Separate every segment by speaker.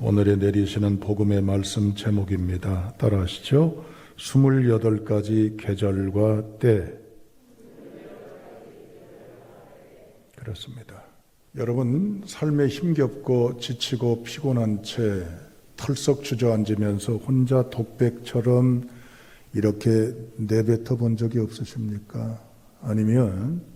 Speaker 1: 오늘의 내리시는 복음의 말씀 제목입니다. 따라하시죠. 28가지 계절과 때. 그렇습니다. 여러분, 삶에 힘겹고 지치고 피곤한 채 털썩 주저앉으면서 혼자 독백처럼 이렇게 내뱉어 본 적이 없으십니까? 아니면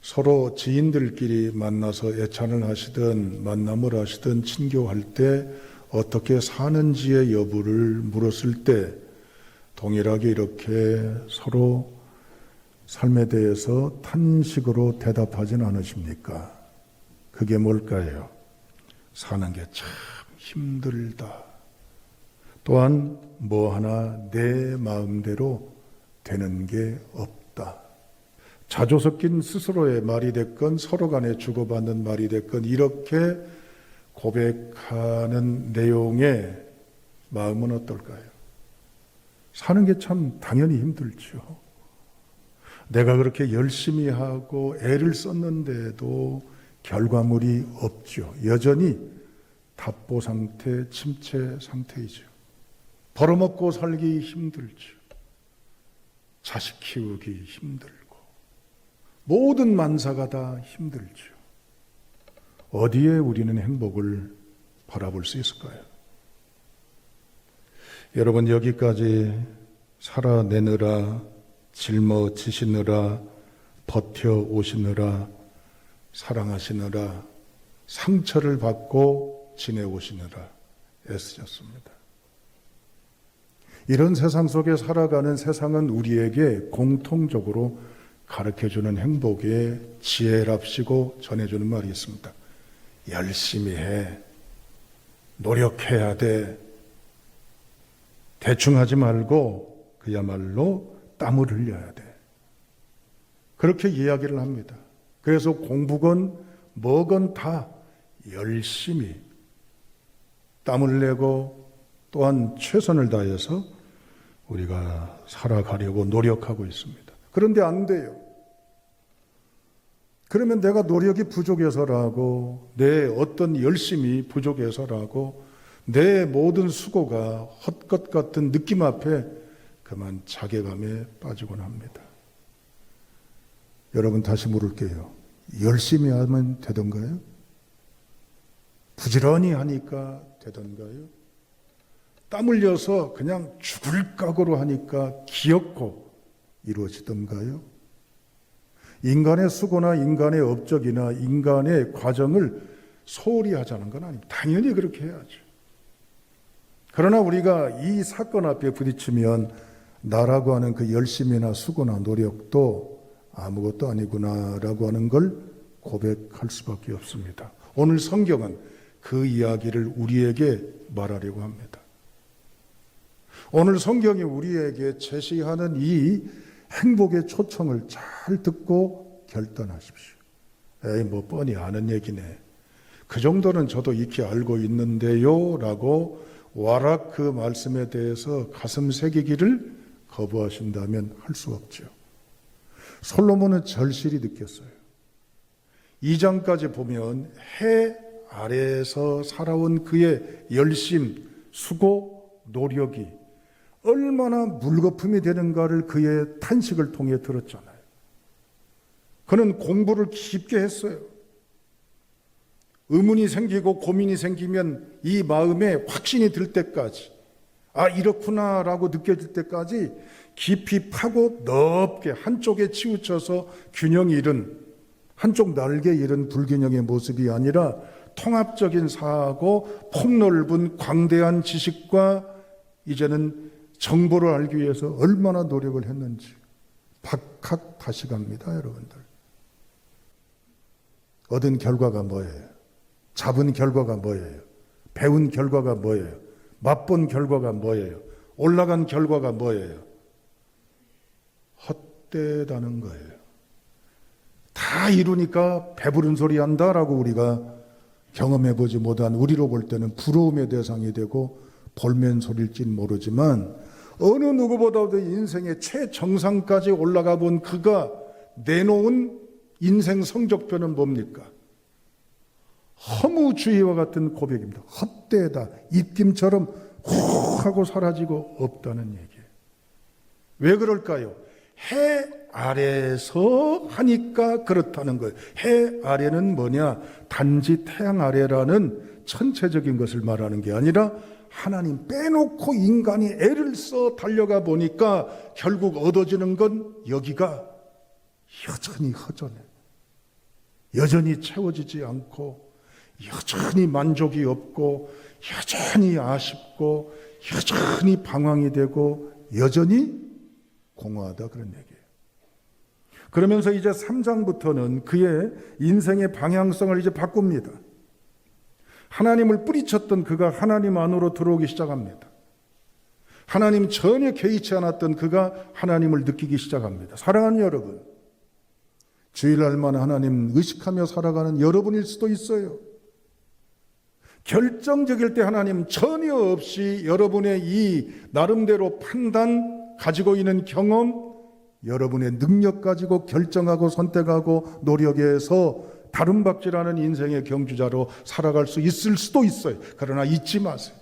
Speaker 1: 서로 지인들끼리 만나서 애찬을 하시든 만남을 하시든 친교할 때 어떻게 사는지의 여부를 물었을 때 동일하게 이렇게 서로 삶에 대해서 탄식으로 대답하진 않으십니까? 그게 뭘까요? 사는 게 참 힘들다. 또한 뭐 하나 내 마음대로 되는 게 없다. 자조 섞인 스스로의 말이 됐건 서로 간에 주고받는 말이 됐건 이렇게 고백하는 내용의 마음은 어떨까요? 사는 게 참 당연히 힘들죠. 내가 그렇게 열심히 하고 애를 썼는데도 결과물이 없죠. 여전히 답보 상태, 침체 상태이죠. 벌어먹고 살기 힘들죠. 자식 키우기 힘들고 모든 만사가 다 힘들죠. 어디에 우리는 행복을 바라볼 수 있을까요? 여러분, 여기까지 살아내느라 짊어지시느라 버텨오시느라 사랑하시느라 상처를 받고 지내오시느라 애쓰셨습니다. 이런 세상 속에 살아가는 세상은 우리에게 공통적으로 가르쳐주는 행복의 지혜랍시고 전해주는 말이 있습니다. 열심히 해. 노력해야 돼. 대충 하지 말고 그야말로 땀을 흘려야 돼. 그렇게 이야기를 합니다. 그래서 공부건 뭐건 다 열심히 땀을 내고 또한 최선을 다해서 우리가 살아가려고 노력하고 있습니다. 그런데 안 돼요. 그러면 내가 노력이 부족해서라고, 내 어떤 열심이 부족해서라고, 내 모든 수고가 헛것 같은 느낌 앞에 그만 자괴감에 빠지곤 합니다. 여러분, 다시 물을게요. 열심히 하면 되던가요? 부지런히 하니까 되던가요? 땀 흘려서 그냥 죽을 각오로 하니까 기엽고 이루어지던가요? 인간의 수고나 인간의 업적이나 인간의 과정을 소홀히 하자는 건 아닙니다. 당연히 그렇게 해야죠. 그러나 우리가 이 사건 앞에 부딪히면 나라고 하는 그 열심이나 수고나 노력도 아무것도 아니구나라고 하는 걸 고백할 수밖에 없습니다. 오늘 성경은 그 이야기를 우리에게 말하려고 합니다. 오늘 성경이 우리에게 제시하는 이 행복의 초청을 잘 듣고 결단하십시오. 에이, 뭐 뻔히 아는 얘기네. 그 정도는 저도 익히 알고 있는데요 라고 와락 그 말씀에 대해서 가슴 새기기를 거부하신다면 할 수 없죠. 솔로몬은 절실히 느꼈어요. 2장까지 보면 해 아래에서 살아온 그의 열심, 수고, 노력이 얼마나 물거품이 되는가를 그의 탄식을 통해 들었잖아요. 그는 공부를 깊게 했어요. 의문이 생기고 고민이 생기면 이 마음에 확신이 들 때까지, 아, 이렇구나라고 느껴질 때까지 깊이 파고 넓게 한쪽에 치우쳐서 균형이 잃은, 한쪽 날개 잃은 불균형의 모습이 아니라 통합적인 사고, 폭넓은 광대한 지식과 이제는 정보를 알기 위해서 얼마나 노력을 했는지 박학다식합니다, 여러분들. 얻은 결과가 뭐예요? 잡은 결과가 뭐예요? 배운 결과가 뭐예요? 맛본 결과가 뭐예요? 올라간 결과가 뭐예요? 헛되다는 거예요. 다 이루니까 배부른 소리 한다라고 우리가 경험해보지 못한, 우리로 볼 때는 부러움의 대상이 되고 볼멘 소리일진 모르지만 어느 누구보다도 인생의 최정상까지 올라가 본 그가 내놓은 인생 성적표는 뭡니까? 허무주의와 같은 고백입니다. 헛되다. 입김처럼 훅 하고 사라지고 없다는 얘기예요. 왜 그럴까요? 해 아래서 하니까 그렇다는 거예요. 해 아래는 뭐냐? 단지 태양 아래라는 천체적인 것을 말하는 게 아니라 하나님 빼놓고 인간이 애를 써 달려가 보니까 결국 얻어지는 건 여기가 여전히 허전해. 여전히 채워지지 않고 여전히 만족이 없고 여전히 아쉽고 여전히 방황이 되고 여전히 공허하다, 그런 얘기예요. 그러면서 이제 3장부터는 그의 인생의 방향성을 이제 바꿉니다. 하나님을 뿌리쳤던 그가 하나님 안으로 들어오기 시작합니다. 하나님 전혀 개의치 않았던 그가 하나님을 느끼기 시작합니다. 사랑하는 여러분, 주일날만 하나님 의식하며 살아가는 여러분일 수도 있어요. 결정적일 때 하나님 전혀 없이 여러분의 이 나름대로 판단, 가지고 있는 경험, 여러분의 능력 가지고 결정하고 선택하고 노력해서 다름박질하는 인생의 경주자로 살아갈 수 있을 수도 있어요. 그러나 잊지 마세요.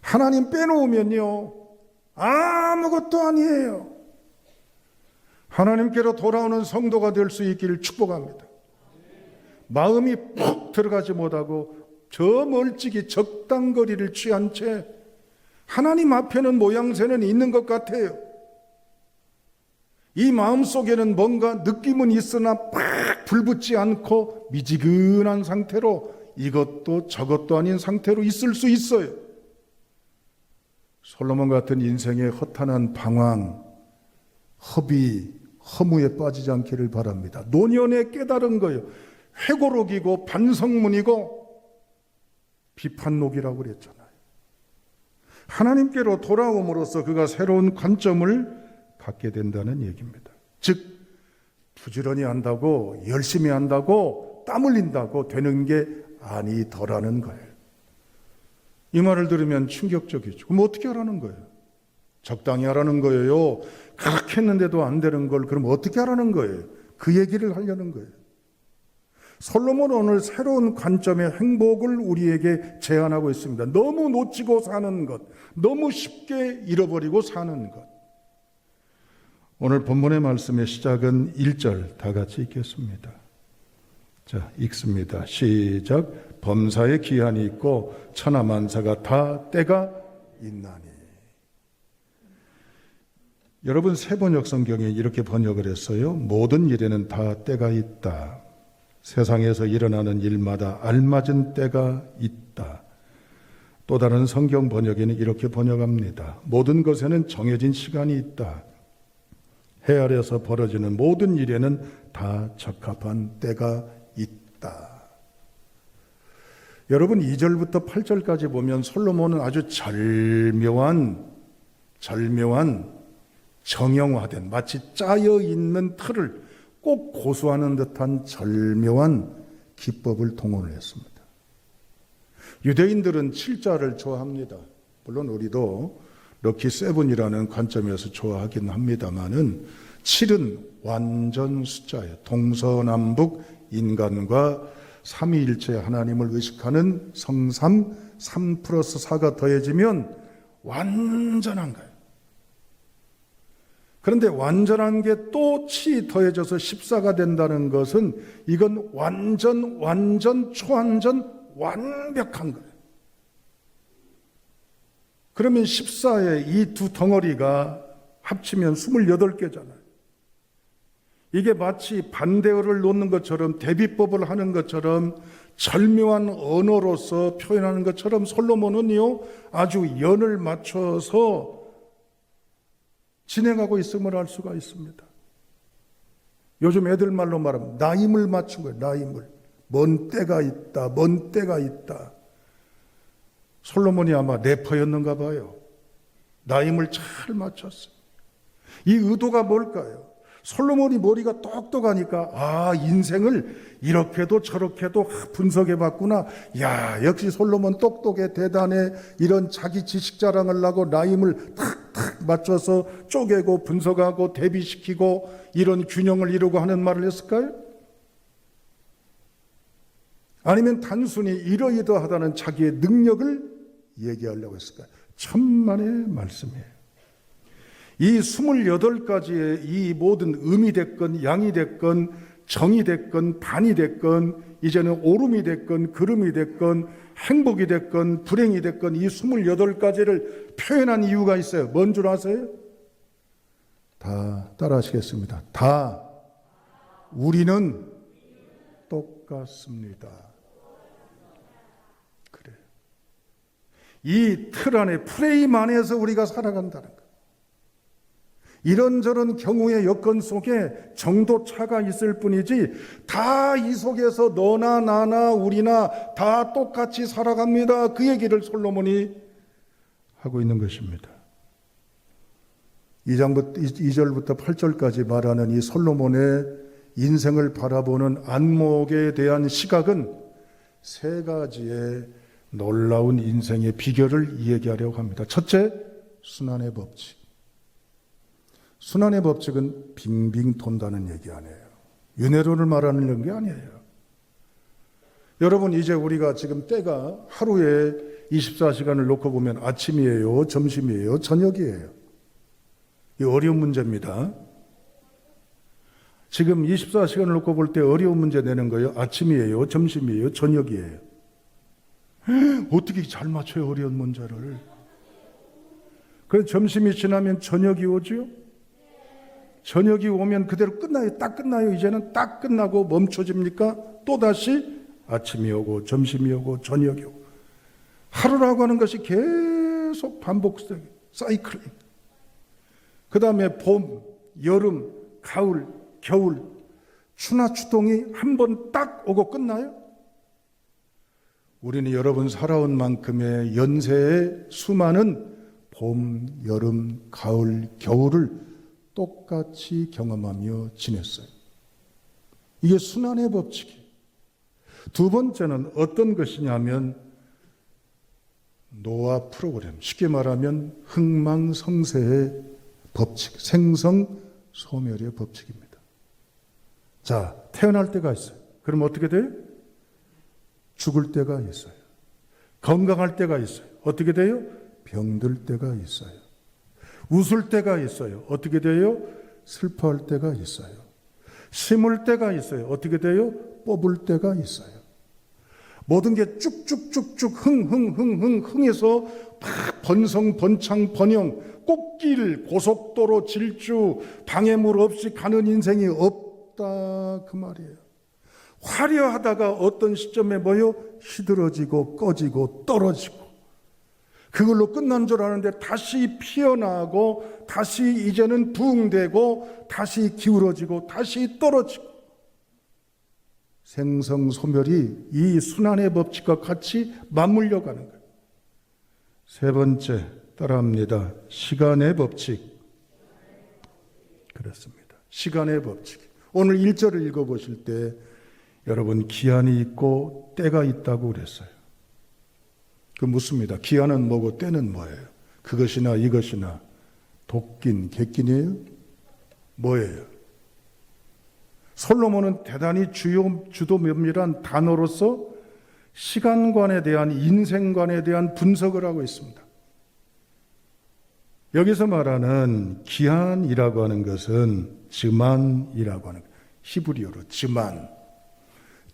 Speaker 1: 하나님 빼놓으면요, 아무것도 아니에요. 하나님께로 돌아오는 성도가 될 수 있기를 축복합니다. 마음이 푹 들어가지 못하고 저 멀찍이 적당거리를 취한 채 하나님 앞에는 모양새는 있는 것 같아요. 이 마음속에는 뭔가 느낌은 있으나 팍 불붙지 않고 미지근한 상태로 이것도 저것도 아닌 상태로 있을 수 있어요. 솔로몬 같은 인생의 허탄한 방황, 허비, 허무에 빠지지 않기를 바랍니다. 노년에 깨달은 거예요. 회고록이고 반성문이고 비판록이라고 그랬잖아요. 하나님께로 돌아옴으로써 그가 새로운 관점을 갖게 된다는 얘기입니다. 즉 부지런히 한다고, 열심히 한다고, 땀 흘린다고 되는 게 아니더라는 거예요. 이 말을 들으면 충격적이죠. 그럼 어떻게 하라는 거예요? 적당히 하라는 거예요? 그렇게 했는데도 안 되는 걸 그럼 어떻게 하라는 거예요? 그 얘기를 하려는 거예요. 솔로몬은 오늘 새로운 관점의 행복을 우리에게 제안하고 있습니다. 너무 놓치고 사는 것, 너무 쉽게 잃어버리고 사는 것. 오늘 본문의 말씀의 시작은 1절 다 같이 읽겠습니다. 자, 읽습니다. 시작. 범사에 기한이 있고 천하만사가 다 때가 있나니. 여러분, 새 번역 성경에 이렇게 번역을 했어요. 모든 일에는 다 때가 있다. 세상에서 일어나는 일마다 알맞은 때가 있다. 또 다른 성경 번역에는 이렇게 번역합니다. 모든 것에는 정해진 시간이 있다. 해 아래에서 벌어지는 모든 일에는 다 적합한 때가 있다. 여러분, 2절부터 8절까지 보면 솔로몬은 아주 절묘한 정형화된, 마치 짜여 있는 틀을 꼭 고수하는 듯한 절묘한 기법을 동원을 했습니다. 유대인들은 7자를 좋아합니다. 물론 우리도 럭키 세븐이라는 관점에서 좋아하긴 합니다만은 7은 완전 숫자예요. 동서남북 인간과 삼위일체 하나님을 의식하는 성삼 3+4가 더해지면 완전한 거예요. 그런데 완전한 게 또 7이 더해져서 14가 된다는 것은 이건 완전 초완전 완벽한 거예요. 그러면 14의 이 두 덩어리가 합치면 28개잖아요. 이게 마치 반대어를 놓는 것처럼, 대비법을 하는 것처럼, 절묘한 언어로서 표현하는 것처럼 솔로몬은요 아주 연을 맞춰서 진행하고 있음을 알 수가 있습니다. 요즘 애들 말로 말하면 나임을 맞춘 거예요. 나임을. 먼 때가 있다. 솔로몬이 아마 래퍼였는가 봐요. 나임을 잘 맞췄어요. 이 의도가 뭘까요? 솔로몬이 머리가 똑똑하니까 인생을 이렇게도 저렇게도 분석해 봤구나. 야, 역시 솔로몬 똑똑해, 대단해. 이런 자기 지식 자랑을 하고 나임을 탁탁 맞춰서 쪼개고 분석하고 대비시키고 이런 균형을 이루고 하는 말을 했을까요? 아니면 단순히 이러이러하다는 자기의 능력을 얘기하려고 했을까요? 천만의 말씀이에요. 이 28가지의 이 모든 음이 됐건 양이 됐건 정이 됐건 반이 됐건 이제는 오름이 됐건 그름이 됐건 행복이 됐건 불행이 됐건 이 28가지를 표현한 이유가 있어요. 뭔 줄 아세요? 다 따라하시겠습니다. 다 우리는 똑같습니다. 그래. 이 틀 안에 프레임 안에서 우리가 살아간다는 거. 이런저런 경우의 여건 속에 정도 차가 있을 뿐이지 다 이 속에서 너나 나나 우리나 다 똑같이 살아갑니다. 그 얘기를 솔로몬이 하고 있는 것입니다. 2절부터 8절까지 말하는 이 솔로몬의 인생을 바라보는 안목에 대한 시각은 세 가지의 놀라운 인생의 비결을 이야기하려고 합니다. 첫째, 순환의 법칙. 순환의 법칙은 빙빙 돈다는 얘기 아니에요. 윤회론을 말하는 게 아니에요. 여러분, 이제 우리가 지금 때가 하루에 24시간을 놓고 보면 아침이에요, 점심이에요, 저녁이에요. 이 어려운 문제입니다. 지금 24시간을 놓고 볼 때 어려운 문제 내는 거예요. 아침이에요, 점심이에요, 저녁이에요. 어떻게 잘 맞춰요, 어려운 문제를. 그래서 점심이 지나면 저녁이 오죠. 저녁이 오면 그대로 끝나요. 딱 끝나요. 이제는 딱 끝나고 멈춰집니까? 또다시 아침이 오고 점심이 오고 저녁이 오고. 하루라고 하는 것이 계속 반복돼요. 사이클링. 그 다음에 봄, 여름, 가을, 겨울, 추나 추동이 한 번 딱 오고 끝나요? 우리는 여러분 살아온 만큼의 연세의 수많은 봄, 여름, 가을, 겨울을 똑같이 경험하며 지냈어요. 이게 순환의 법칙이에요. 두 번째는 어떤 것이냐면 노화 프로그램, 쉽게 말하면 흥망성쇠의 법칙, 생성소멸의 법칙입니다. 자, 태어날 때가 있어요. 그럼 어떻게 돼요? 죽을 때가 있어요. 건강할 때가 있어요. 어떻게 돼요? 병들 때가 있어요. 웃을 때가 있어요. 어떻게 돼요? 슬퍼할 때가 있어요. 심을 때가 있어요. 어떻게 돼요? 뽑을 때가 있어요. 모든 게 쭉쭉쭉쭉 흥해서 막 번성, 번창, 번영, 꽃길, 고속도로, 질주, 방해물 없이 가는 인생이 없다 그 말이에요. 화려하다가 어떤 시점에 뭐요? 시들어지고 꺼지고 떨어지고 그걸로 끝난 줄 아는데 다시 피어나고 다시 이제는 부흥되고 다시 기울어지고 다시 떨어지고 생성소멸이 이 순환의 법칙과 같이 맞물려 가는 거예요. 세 번째 따라합니다. 시간의 법칙. 그렇습니다. 시간의 법칙. 오늘 1절을 읽어보실 때 여러분 기한이 있고 때가 있다고 그랬어요. 그 묻습니다. 기한은 뭐고 때는 뭐예요? 그것이나 이것이나 독긴 객긴이에요? 뭐예요? 솔로몬은 대단히 주도 면밀한 단어로서 시간관에 대한 인생관에 대한 분석을 하고 있습니다. 여기서 말하는 기한이라고 하는 것은 즈만이라고 하는 거예요. 히브리어로 즈만.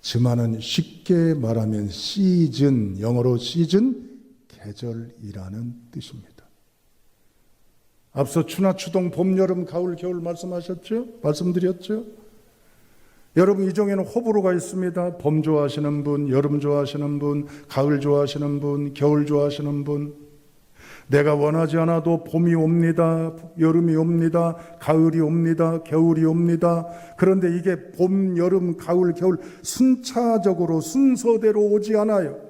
Speaker 1: 즈만은 쉽게 말하면 시즌, 영어로 시즌, 계절이라는 뜻입니다. 앞서 추나 추동, 봄, 여름, 가을, 겨울 말씀드렸죠? 여러분 이 중에는 호불호가 있습니다. 봄 좋아하시는 분, 여름 좋아하시는 분, 가을 좋아하시는 분, 겨울 좋아하시는 분. 내가 원하지 않아도 봄이 옵니다. 여름이 옵니다. 가을이 옵니다. 겨울이 옵니다. 그런데 이게 봄, 여름, 가을, 겨울 순차적으로 순서대로 오지 않아요.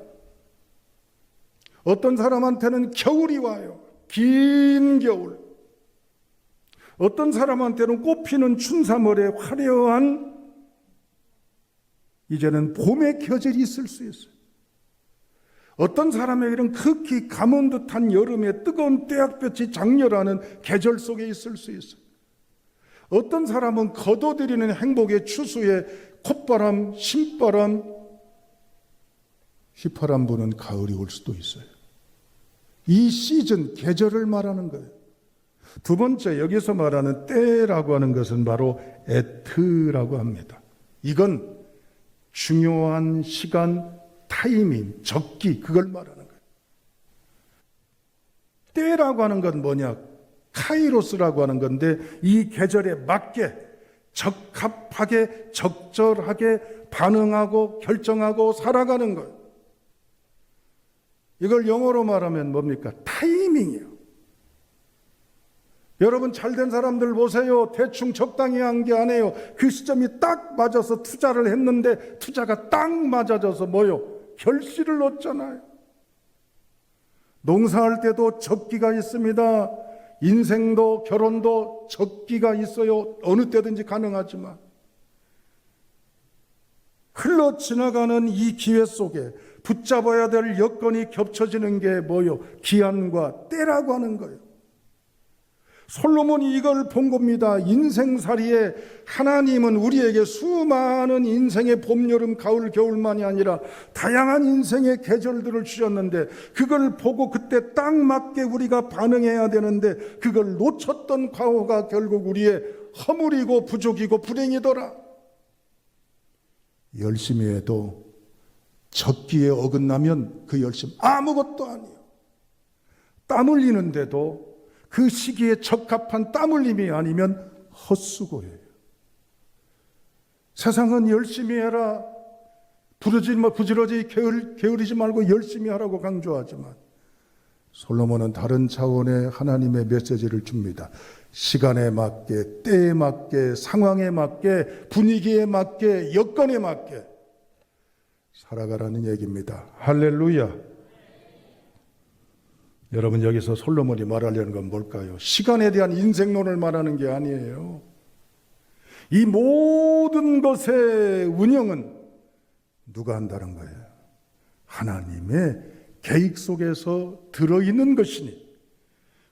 Speaker 1: 어떤 사람한테는 겨울이 와요. 긴 겨울. 어떤 사람한테는 꽃피는 춘삼월의 화려한 이제는 봄의 계절이 있을 수 있어요. 어떤 사람에게는 극히 가뭄 듯한 여름에 뜨거운 떼약볕이 장렬하는 계절 속에 있을 수 있어요. 어떤 사람은 거둬들이는 행복의 추수에 콧바람, 신바람, 휘파람 부는 가을이 올 수도 있어요. 이 시즌, 계절을 말하는 거예요. 두 번째, 여기서 말하는 때라고 하는 것은 바로 에트라고 합니다. 이건 중요한 시간, 타이밍, 적기, 그걸 말하는 거예요. 때라고 하는 건 뭐냐? 카이로스라고 하는 건데, 이 계절에 맞게 적합하게 적절하게 반응하고 결정하고 살아가는 거예요. 이걸 영어로 말하면 뭡니까? 타이밍이에요. 여러분, 잘된 사람들 보세요. 대충 적당히 한 게 아니에요. 그 시점이 딱 맞아서 투자를 했는데 투자가 딱 맞아져서 뭐요? 결실을 얻잖아요. 농사할 때도 적기가 있습니다. 인생도 결혼도 적기가 있어요. 어느 때든지 가능하지만 흘러 지나가는 이 기회 속에 붙잡아야 될 여건이 겹쳐지는 게 뭐요? 기한과 때라고 하는 거예요. 솔로몬이 이걸 본 겁니다. 인생살이에 하나님은 우리에게 수많은 인생의 봄, 여름, 가을, 겨울만이 아니라 다양한 인생의 계절들을 주셨는데 그걸 보고 그때 딱 맞게 우리가 반응해야 되는데 그걸 놓쳤던 과오가 결국 우리의 허물이고 부족이고 불행이더라. 열심히 해도 적기에 어긋나면 그 열심 아무것도 아니에요. 땀 흘리는데도 그 시기에 적합한 땀 흘림이 아니면 헛수고예요. 세상은 열심히 해라, 부지런히 게으르지 말고 열심히 하라고 강조하지만 솔로몬은 다른 차원의 하나님의 메시지를 줍니다. 시간에 맞게, 때에 맞게, 상황에 맞게, 분위기에 맞게, 여건에 맞게 살아가라는 얘기입니다. 할렐루야. 여러분, 여기서 솔로몬이 말하려는 건 뭘까요? 시간에 대한 인생론을 말하는 게 아니에요. 이 모든 것의 운영은 누가 한다는 거예요? 하나님의 계획 속에서 들어있는 것이니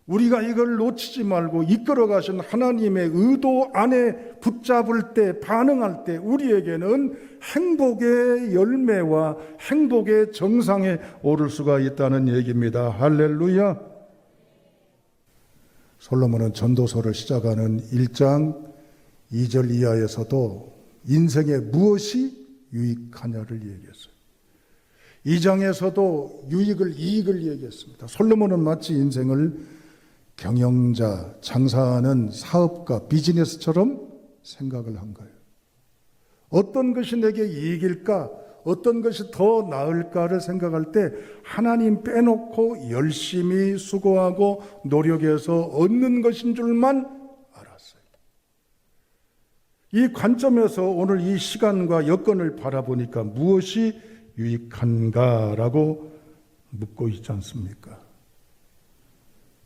Speaker 1: 우리가 이걸 놓치지 말고 이끌어 가신 하나님의 의도 안에 붙잡을 때, 반응할 때 우리에게는 행복의 열매와 행복의 정상에 오를 수가 있다는 얘기입니다. 할렐루야. 솔로몬은 전도서를 시작하는 1장 2절 이하에서도 인생에 무엇이 유익하냐를 얘기했어요. 2장에서도 이익을 얘기했습니다. 솔로몬은 마치 인생을 경영자, 장사하는 사업가, 비즈니스처럼 생각을 한 거예요. 어떤 것이 내게 이익일까? 어떤 것이 더 나을까를 생각할 때 하나님 빼놓고 열심히 수고하고 노력해서 얻는 것인 줄만 알았어요. 이 관점에서 오늘 이 시간과 여건을 바라보니까 무엇이 유익한가라고 묻고 있지 않습니까?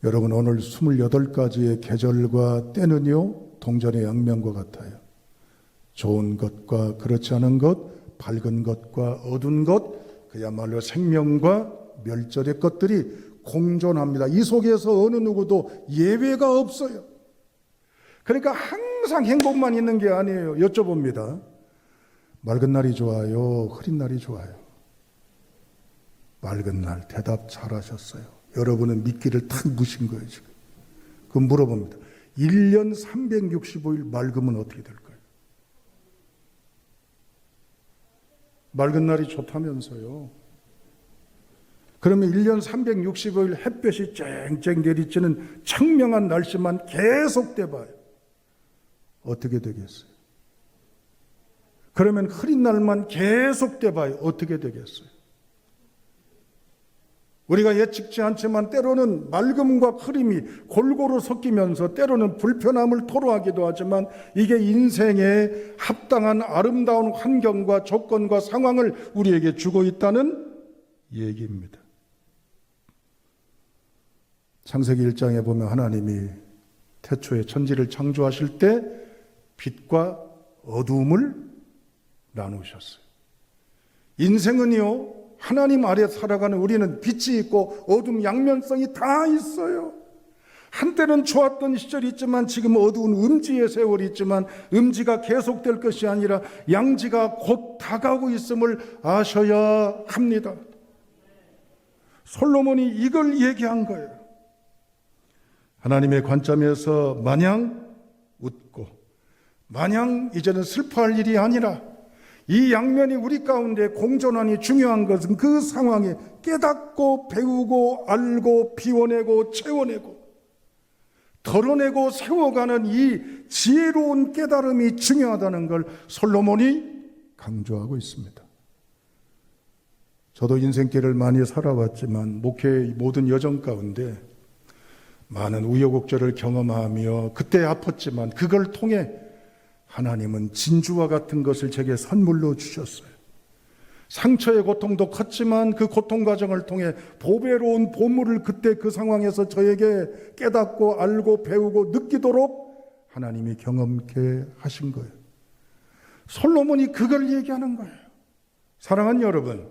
Speaker 1: 여러분, 오늘 28가지의 계절과 때는요, 동전의 양면과 같아요. 좋은 것과 그렇지 않은 것, 밝은 것과 어두운 것, 그야말로 생명과 멸절의 것들이 공존합니다. 이 속에서 어느 누구도 예외가 없어요. 그러니까 항상 행복만 있는 게 아니에요. 여쭤봅니다. 맑은 날이 좋아요? 흐린 날이 좋아요? 맑은 날, 대답 잘하셨어요. 여러분은 미끼를 탁 무신 거예요, 지금. 그럼 물어봅니다. 1년 365일 맑으면 어떻게 될까요? 맑은 날이 좋다면서요. 그러면 1년 365일 햇볕이 쨍쨍 내리쬐는 청명한 날씨만 계속 돼봐요. 어떻게 되겠어요? 그러면 흐린 날만 계속 돼봐요. 어떻게 되겠어요? 우리가 예측지 않지만 때로는 맑음과 흐림이 골고루 섞이면서 때로는 불편함을 토로하기도 하지만 이게 인생에 합당한 아름다운 환경과 조건과 상황을 우리에게 주고 있다는 얘기입니다. 창세기 1장에 보면 하나님이 태초에 천지를 창조하실 때 빛과 어두움을 나누셨어요. 인생은요, 하나님 아래 살아가는 우리는 빛이 있고 어둠 양면성이 다 있어요. 한때는 좋았던 시절이 있지만 지금 어두운 음지의 세월이 있지만 음지가 계속될 것이 아니라 양지가 곧 다가오고 있음을 아셔야 합니다. 솔로몬이 이걸 얘기한 거예요. 하나님의 관점에서 마냥 웃고 마냥 이제는 슬퍼할 일이 아니라 이 양면이 우리 가운데 공존하니 중요한 것은 그 상황에 깨닫고 배우고 알고 비워내고 채워내고 덜어내고 세워가는 이 지혜로운 깨달음이 중요하다는 걸 솔로몬이 강조하고 있습니다. 저도 인생길을 많이 살아왔지만 목회의 모든 여정 가운데 많은 우여곡절을 경험하며 그때 아팠지만 그걸 통해 하나님은 진주와 같은 것을 제게 선물로 주셨어요. 상처의 고통도 컸지만 그 고통 과정을 통해 보배로운 보물을 그때 그 상황에서 저에게 깨닫고 알고 배우고 느끼도록 하나님이 경험케 하신 거예요. 솔로몬이 그걸 얘기하는 거예요. 사랑하는 여러분,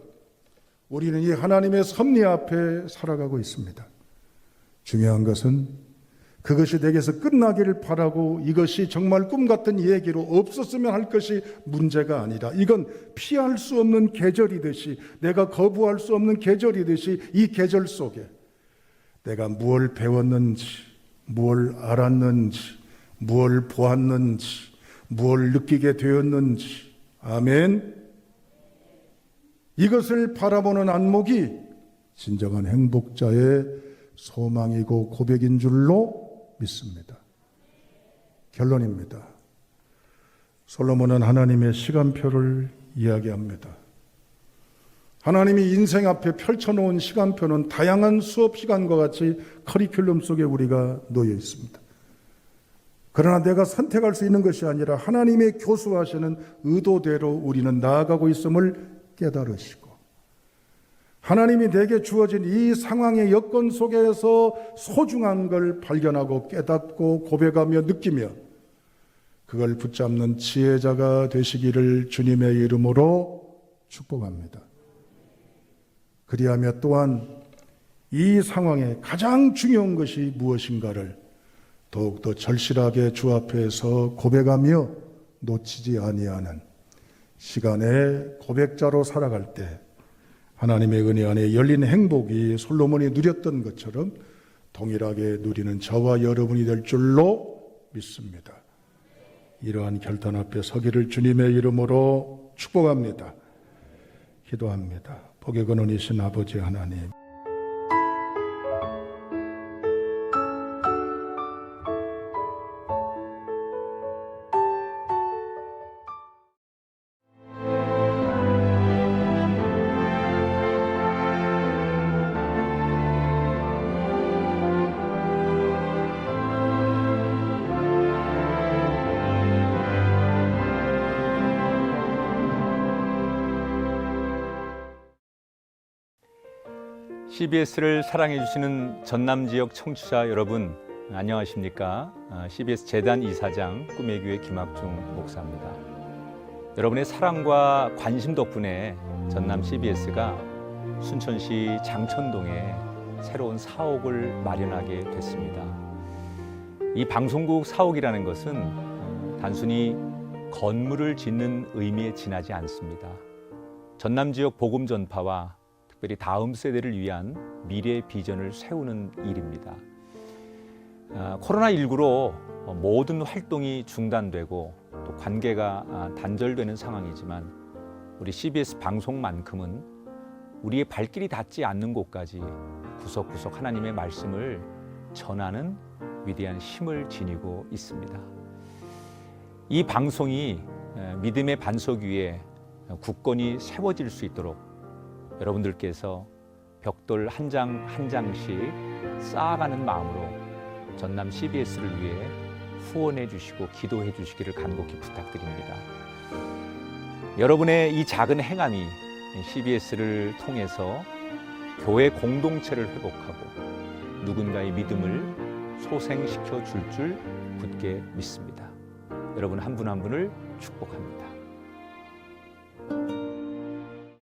Speaker 1: 우리는 이 하나님의 섭리 앞에 살아가고 있습니다. 중요한 것은 그것이 내게서 끝나기를 바라고 이것이 정말 꿈 같은 얘기로 없었으면 할 것이 문제가 아니라 이건 피할 수 없는 계절이듯이 내가 거부할 수 없는 계절이듯이 이 계절 속에 내가 무엇을 배웠는지 무엇을 알았는지 무엇을 보았는지 무엇을 느끼게 되었는지 아멘. 이것을 바라보는 안목이 진정한 행복자의 소망이고 고백인 줄로 믿습니다. 결론입니다. 솔로몬은 하나님의 시간표를 이야기합니다. 하나님이 인생 앞에 펼쳐놓은 시간표는 다양한 수업 시간과 같이 커리큘럼 속에 우리가 놓여 있습니다. 그러나 내가 선택할 수 있는 것이 아니라 하나님의 교수하시는 의도대로 우리는 나아가고 있음을 깨달으시고 하나님이 내게 주어진 이 상황의 여건 속에서 소중한 걸 발견하고 깨닫고 고백하며 느끼며 그걸 붙잡는 지혜자가 되시기를 주님의 이름으로 축복합니다. 그리하며 또한 이 상황에 가장 중요한 것이 무엇인가를 더욱더 절실하게 주 앞에서 고백하며 놓치지 아니하는 시간의 고백자로 살아갈 때 하나님의 은혜 안에 열린 행복이 솔로몬이 누렸던 것처럼 동일하게 누리는 저와 여러분이 될 줄로 믿습니다. 이러한 결단 앞에 서기를 주님의 이름으로 축복합니다. 기도합니다. 복의 근원이신 아버지 하나님,
Speaker 2: CBS를 사랑해 주시는 전남 지역 청취자 여러분, 안녕하십니까? CBS 재단 이사장 꿈의 교회 김학중 목사입니다. 여러분의 사랑과 관심 덕분에 전남 CBS가 순천시 장천동에 새로운 사옥을 마련하게 됐습니다. 이 방송국 사옥이라는 것은 단순히 건물을 짓는 의미에 지나지 않습니다. 전남 지역 복음 전파와 특별히 다음 세대를 위한 미래 비전을 세우는 일입니다. 코로나19로 모든 활동이 중단되고 또 관계가 단절되는 상황이지만 우리 CBS 방송만큼은 우리의 발길이 닿지 않는 곳까지 구석구석 하나님의 말씀을 전하는 위대한 힘을 지니고 있습니다. 이 방송이 믿음의 반석 위에 굳건히 세워질 수 있도록 여러분들께서 벽돌 한 장 한 장씩 쌓아가는 마음으로 전남 CBS를 위해 후원해 주시고 기도해 주시기를 간곡히 부탁드립니다. 여러분의 이 작은 행함이 CBS를 통해서 교회 공동체를 회복하고 누군가의 믿음을 소생시켜 줄 굳게 믿습니다. 여러분 한 분 한 분을 축복합니다.